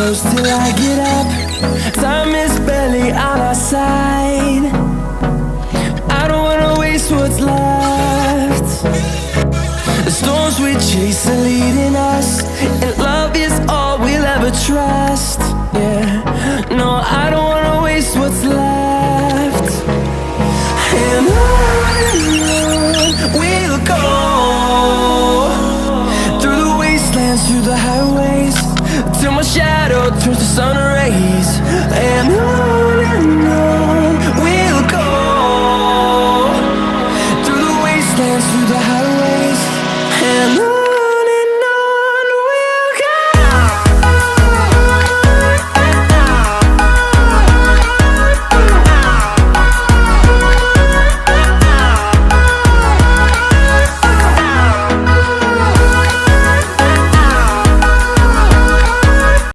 close till I get up. Time is barely on our side. I don't wanna waste what's left. The storms we chase are leading us, and love is all we'll ever trust. Yeah, no, I don't wanna waste what's left. And on we'll go, through the wastelands, through the highways, till my shadow turns to sun rays. And on